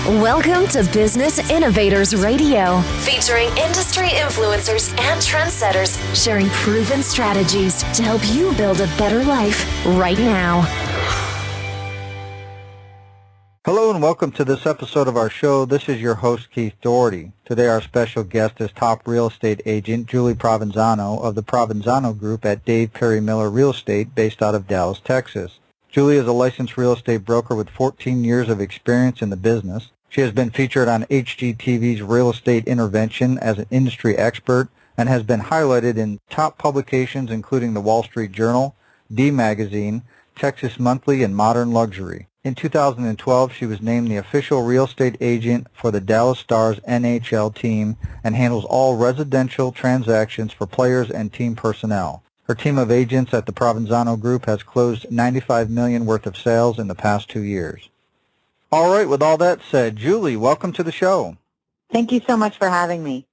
Welcome to Business Innovators Radio, featuring industry influencers and trendsetters sharing proven strategies to help you build a better life right now. Hello and welcome to this episode of our show. This is your host, Keith Doherty. Today our special guest is top real estate agent Julie Provenzano of the Provenzano Group at Dave Perry Miller Real Estate based out of Dallas, Texas. Julie is a licensed real estate broker with 14 years of experience in the business. She has been featured on HGTV's Real Estate Intervention as an industry expert and has been highlighted in top publications including the Wall Street Journal, D Magazine, Texas Monthly, and Modern Luxury. In 2012, she was named the official real estate agent for the Dallas Stars NHL team and handles all residential transactions for players and team personnel. Her team of agents at the Provenzano Group has closed $95 million worth of sales in the past 2 years. All right, with all that said, Julie, welcome to the show. Thank you so much for having me.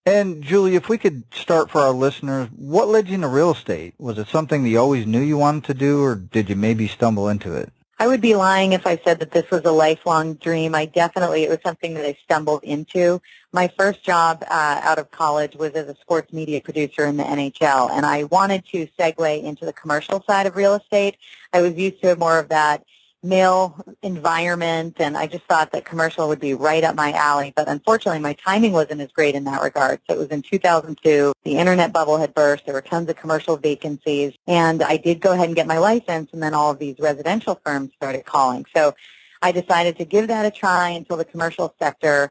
And Julie, if we could start for our listeners, what led you into real estate? Was it something that you always knew you wanted to do, or did you maybe stumble into it? I would be lying if I said that this was a lifelong dream. It was something that I stumbled into. My first job out of college was as a sports media producer in the NHL, and I wanted to segue into the commercial side of real estate. I was used to more of that male environment, and I just thought that commercial would be right up my alley. But unfortunately, my timing wasn't as great in that regard. So it was in 2002. The internet bubble had burst. There were tons of commercial vacancies, and I did go ahead and get my license, and then all of these residential firms started calling. So I decided to give that a try until the commercial sector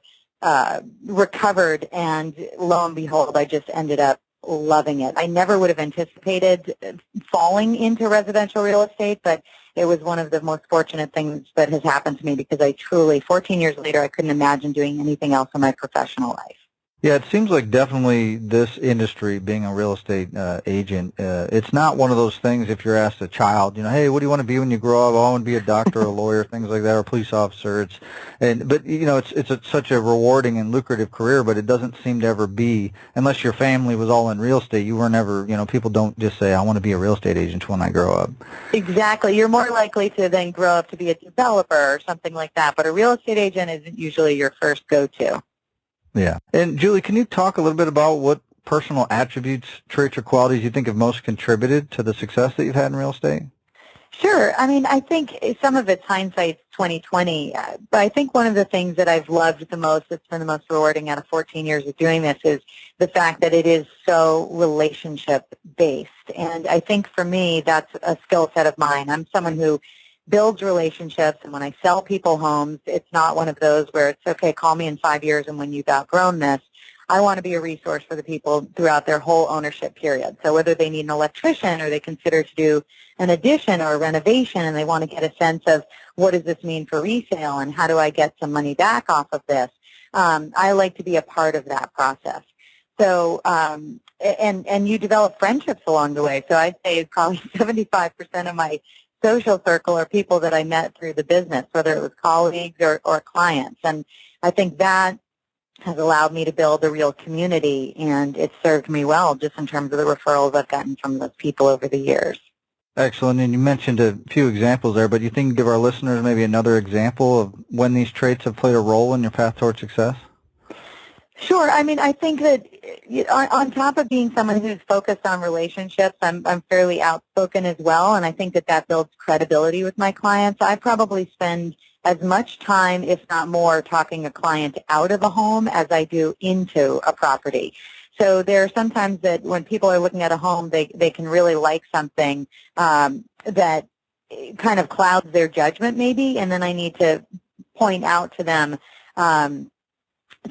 recovered, and lo and behold, I just ended up loving it. I never would have anticipated falling into residential real estate, but it was one of the most fortunate things that has happened to me because I truly, 14 years later, I couldn't imagine doing anything else in my professional life. Yeah, it seems like definitely this industry, being a real estate agent, it's not one of those things if you're asked a child, hey, what do you want to be when you grow up? Oh, I want to be a doctor or a lawyer, things like that, or a police officer. But it's such a rewarding and lucrative career, but it doesn't seem to ever be, unless your family was all in real estate, you were never, people don't just say, I want to be a real estate agent when I grow up. Exactly. You're more likely to then grow up to be a developer or something like that, but a real estate agent isn't usually your first go-to. Yeah. And Julie, can you talk a little bit about what personal attributes, traits, or qualities you think have most contributed to the success that you've had in real estate? Sure. I think some of it's hindsight's 2020, but I think one of the things that I've loved the most, that's been the most rewarding out of 14 years of doing this, is the fact that it is so relationship-based. And I think for me, that's a skill set of mine. I'm someone who builds relationships, and when I sell people homes, it's not one of those where it's, okay, call me in 5 years and when you've outgrown this. I want to be a resource for the people throughout their whole ownership period. So whether they need an electrician or they consider to do an addition or a renovation and they want to get a sense of what does this mean for resale and how do I get some money back off of this, I like to be a part of that process. So, and you develop friendships along the way. So I'd say probably 75% of my social circle are people that I met through the business, whether it was colleagues or clients. And I think that has allowed me to build a real community, and it's served me well just in terms of the referrals I've gotten from those people over the years. Excellent. And you mentioned a few examples there, but you think give our listeners maybe another example of when these traits have played a role in your path toward success? Sure. I think that on top of being someone who's focused on relationships, I'm fairly outspoken as well, and I think that builds credibility with my clients. I probably spend as much time, if not more, talking a client out of a home as I do into a property. So there are sometimes that when people are looking at a home, they can really like something that kind of clouds their judgment maybe, and then I need to point out to them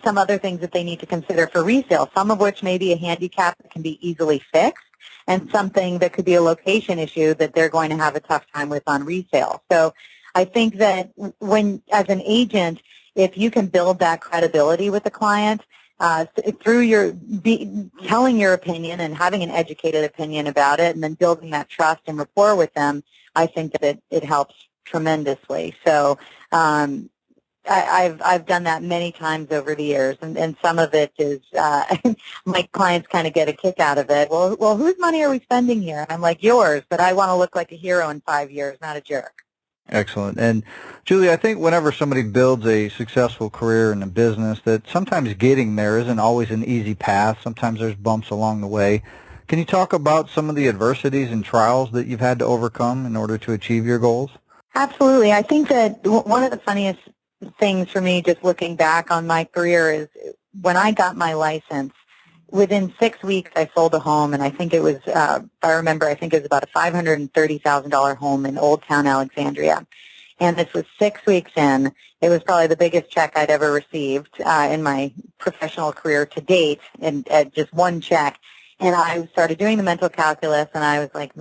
some other things that they need to consider for resale, some of which may be a handicap that can be easily fixed, and something that could be a location issue that they're going to have a tough time with on resale. So I think that when, as an agent, if you can build that credibility with the client through telling your opinion and having an educated opinion about it and then building that trust and rapport with them, I think that it helps tremendously. So I've done that many times over the years, and some of it is my clients kind of get a kick out of it. Well, whose money are we spending here? And I'm like, yours, but I want to look like a hero in 5 years, not a jerk. Excellent. And Julie, I think whenever somebody builds a successful career in a business, that sometimes getting there isn't always an easy path. Sometimes there's bumps along the way. Can you talk about some of the adversities and trials that you've had to overcome in order to achieve your goals? Absolutely. I think that one of the funniest things for me, just looking back on my career, is when I got my license, within 6 weeks I sold a home, and I think it was, if I remember, I think it was about a $530,000 home in Old Town Alexandria. And this was 6 weeks in. It was probably the biggest check I'd ever received in my professional career to date, and just one check. And I started doing the mental calculus, and I was like,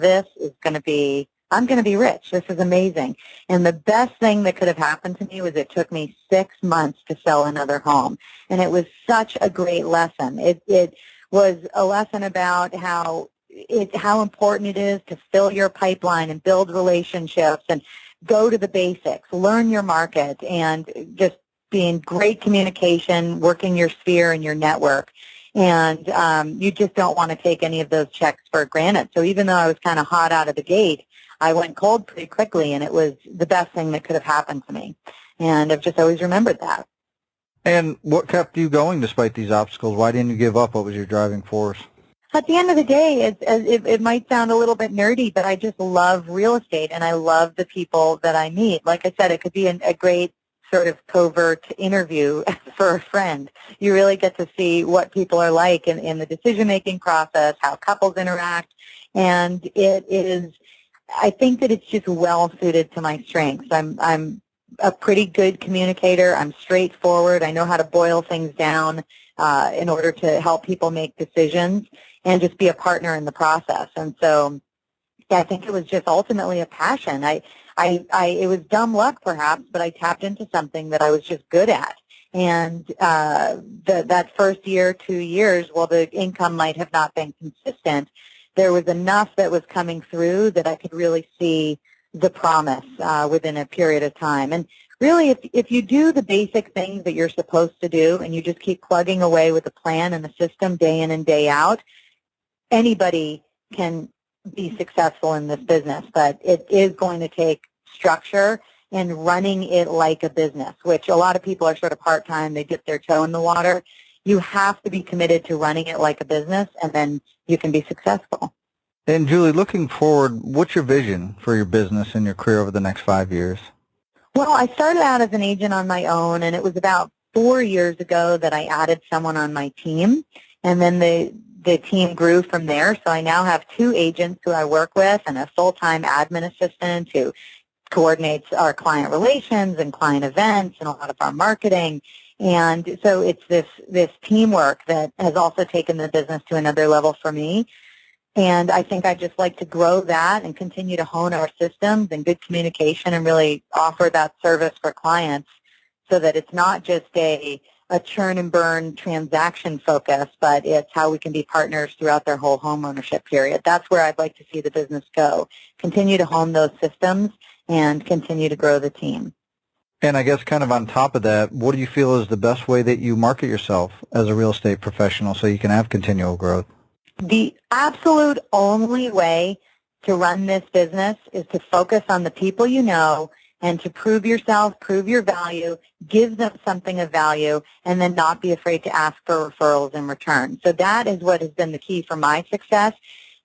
I'm going to be rich. This is amazing. And the best thing that could have happened to me was it took me 6 months to sell another home. And it was such a great lesson. It was a lesson about how important it is to fill your pipeline and build relationships and go to the basics, learn your market, and just be in great communication, working your sphere and your network. And you just don't want to take any of those checks for granted. So even though I was kind of hot out of the gate, I went cold pretty quickly, and it was the best thing that could have happened to me. And I've just always remembered that. And what kept you going despite these obstacles? Why didn't you give up? What was your driving force? At the end of the day, it might sound a little bit nerdy, but I just love real estate, and I love the people that I meet. Like I said, it could be a great sort of covert interview for a friend. You really get to see what people are like in the decision-making process, how couples interact, and I think that it's just well-suited to my strengths. I'm a pretty good communicator. I'm straightforward. I know how to boil things down in order to help people make decisions and just be a partner in the process. And so I think it was just ultimately a passion. It was dumb luck perhaps, but I tapped into something that I was just good at. And that first year, 2 years, while the income might have not been consistent, there was enough that was coming through that I could really see the promise within a period of time. And really, if you do the basic things that you're supposed to do and you just keep plugging away with the plan and the system day in and day out, anybody can be successful in this business. But it is going to take structure and running it like a business, which a lot of people are sort of part-time. They dip their toe in the water. You have to be committed to running it like a business, and then you can be successful. And Julie, looking forward, what's your vision for your business and your career over the next 5 years? Well, I started out as an agent on my own, and it was about 4 years ago that I added someone on my team, and then the team grew from there. So I now have 2 agents who I work with and a full-time admin assistant who coordinates our client relations and client events and a lot of our marketing. And so it's this teamwork that has also taken the business to another level for me. And I think I'd just like to grow that and continue to hone our systems and good communication and really offer that service for clients so that it's not just a churn and burn transaction focus, but it's how we can be partners throughout their whole home ownership period. That's where I'd like to see the business go. Continue to hone those systems and continue to grow the team. And I guess kind of on top of that, what do you feel is the best way that you market yourself as a real estate professional so you can have continual growth? The absolute only way to run this business is to focus on the people you know and to prove yourself, prove your value, give them something of value, and then not be afraid to ask for referrals in return. So that is what has been the key for my success.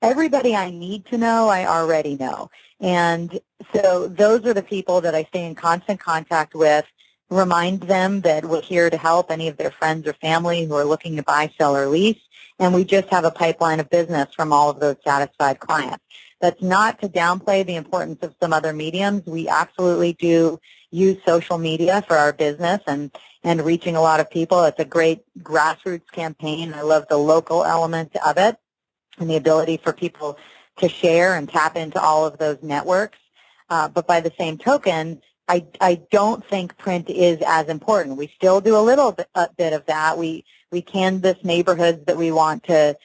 Everybody I need to know, I already know. And so those are the people that I stay in constant contact with, remind them that we're here to help any of their friends or family who are looking to buy, sell, or lease, and we just have a pipeline of business from all of those satisfied clients. That's not to downplay the importance of some other mediums. We absolutely do use social media for our business and reaching a lot of people. It's a great grassroots campaign. I love the local element of it and the ability for people to share and tap into all of those networks. But by the same token, I don't think print is as important. We still do a little bit of that. We canvass neighborhoods that we want to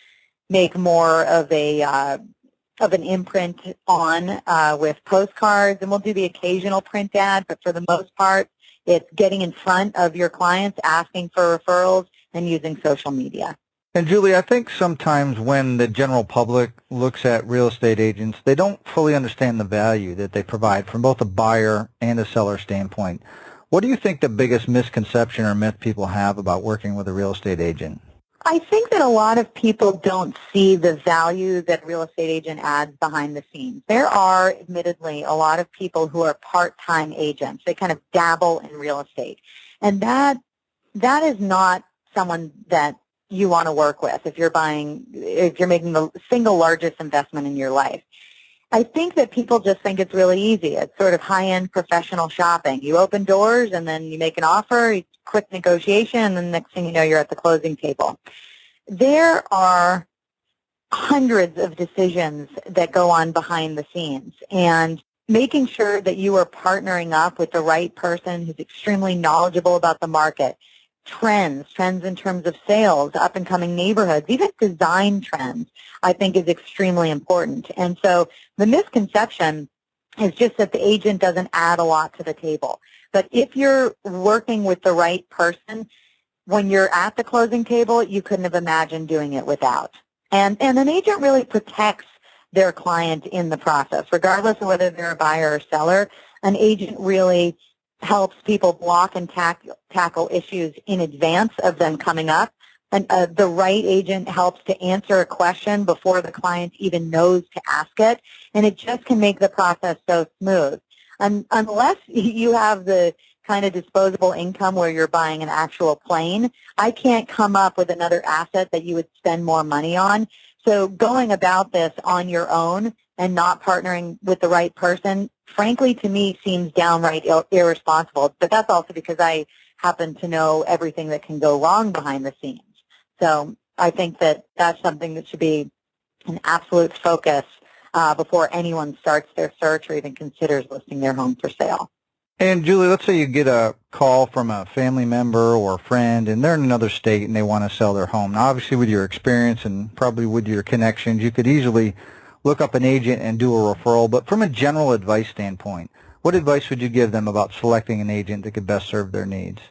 make more of an imprint on with postcards, and we'll do the occasional print ad, but for the most part, it's getting in front of your clients, asking for referrals, and using social media. And Julie, I think sometimes when the general public looks at real estate agents, they don't fully understand the value that they provide from both a buyer and a seller standpoint. What do you think the biggest misconception or myth people have about working with a real estate agent? I think that a lot of people don't see the value that a real estate agent adds behind the scenes. There are, admittedly, a lot of people who are part-time agents. They kind of dabble in real estate. And that is not someone that you want to work with if you're making the single largest investment in your life. I think that people just think it's really easy. It's sort of high-end professional shopping. You open doors and then you make an offer, quick negotiation, and then the next thing you know, you're at the closing table. There are hundreds of decisions that go on behind the scenes, and making sure that you are partnering up with the right person who's extremely knowledgeable about the market, trends in terms of sales, up-and-coming neighborhoods, even design trends, I think is extremely important. And so the misconception is just that the agent doesn't add a lot to the table. But if you're working with the right person, when you're at the closing table, you couldn't have imagined doing it without. And an agent really protects their client in the process, regardless of whether they're a buyer or seller. An agent really helps people block and tackle issues in advance of them coming up. And the right agent helps to answer a question before the client even knows to ask it, and it just can make the process so smooth. Unless you have the kind of disposable income where you're buying an actual plane, I can't come up with another asset that you would spend more money on. So going about this on your own and not partnering with the right person, frankly, to me, seems downright irresponsible. But that's also because I happen to know everything that can go wrong behind the scenes. So I think that that's something that should be an absolute focus before anyone starts their search or even considers listing their home for sale. And Julie, let's say you get a call from a family member or a friend, and they're in another state and they want to sell their home. Now, obviously, with your experience and probably with your connections, you could easily look up an agent and do a referral. But from a general advice standpoint, what advice would you give them about selecting an agent that could best serve their needs?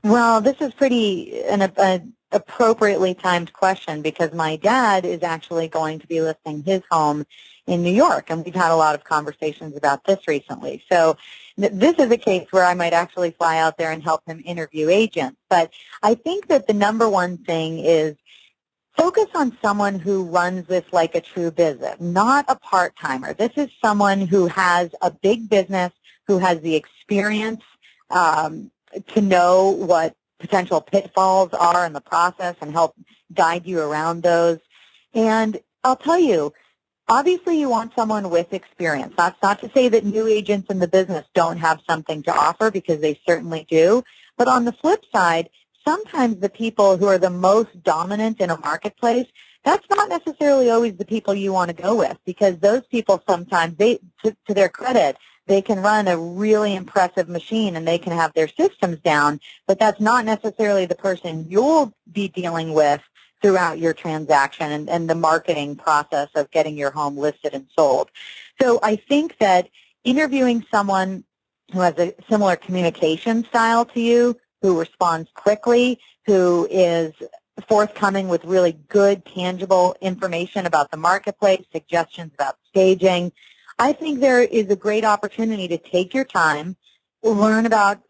Well, this is an appropriately timed question because my dad is actually going to be listing his home in New York, and we've had a lot of conversations about this recently. So this is a case where I might actually fly out there and help him interview agents. But I think that the number one thing is focus on someone who runs this like a true business, not a part-timer. This is someone who has a big business, who has the experience to know what potential pitfalls are in the process and help guide you around those. And I'll tell you, obviously you want someone with experience. That's not to say that new agents in the business don't have something to offer, because they certainly do. But on the flip side, sometimes the people who are the most dominant in a marketplace, that's not necessarily always the people you want to go with, because those people sometimes, to their credit, they can run a really impressive machine and they can have their systems down, but that's not necessarily the person you'll be dealing with throughout your transaction and the marketing process of getting your home listed and sold. So I think that interviewing someone who has a similar communication style to you, who responds quickly, who is forthcoming with really good, tangible information about the marketplace, suggestions about staging, I think there is a great opportunity to take your time, learn about,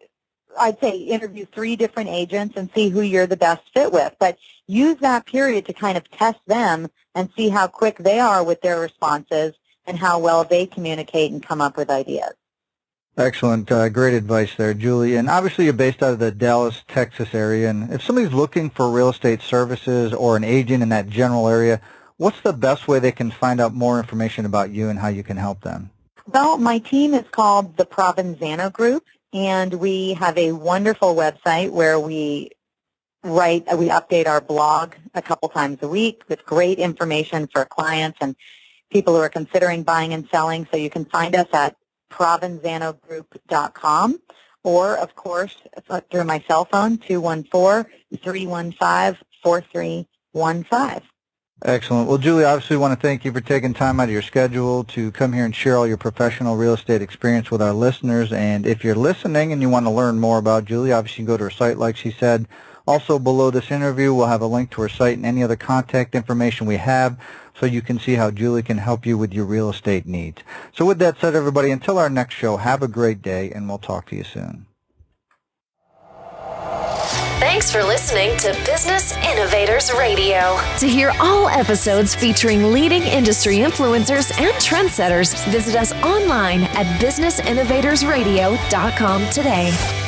I'd say interview 3 different agents and see who you're the best fit with. But use that period to kind of test them and see how quick they are with their responses and how well they communicate and come up with ideas. Excellent. Great advice there, Julie. And obviously you're based out of the Dallas, Texas area. And if somebody's looking for real estate services or an agent in that general area, what's the best way they can find out more information about you and how you can help them? Well, my team is called the Provenzano Group, and we have a wonderful website where we update our blog a couple times a week with great information for clients and people who are considering buying and selling. So you can find us at provenzanogroup.com, or, of course, through my cell phone, 214-315-4315. Excellent. Well, Julie, obviously want to thank you for taking time out of your schedule to come here and share all your professional real estate experience with our listeners. And if you're listening and you want to learn more about Julie, obviously you can go to her site, like she said, Also, below this interview, we'll have a link to her site and any other contact information we have so you can see how Julie can help you with your real estate needs. So with that said, everybody, until our next show, have a great day, and we'll talk to you soon. Thanks for listening to Business Innovators Radio. To hear all episodes featuring leading industry influencers and trendsetters, visit us online at businessinnovatorsradio.com today.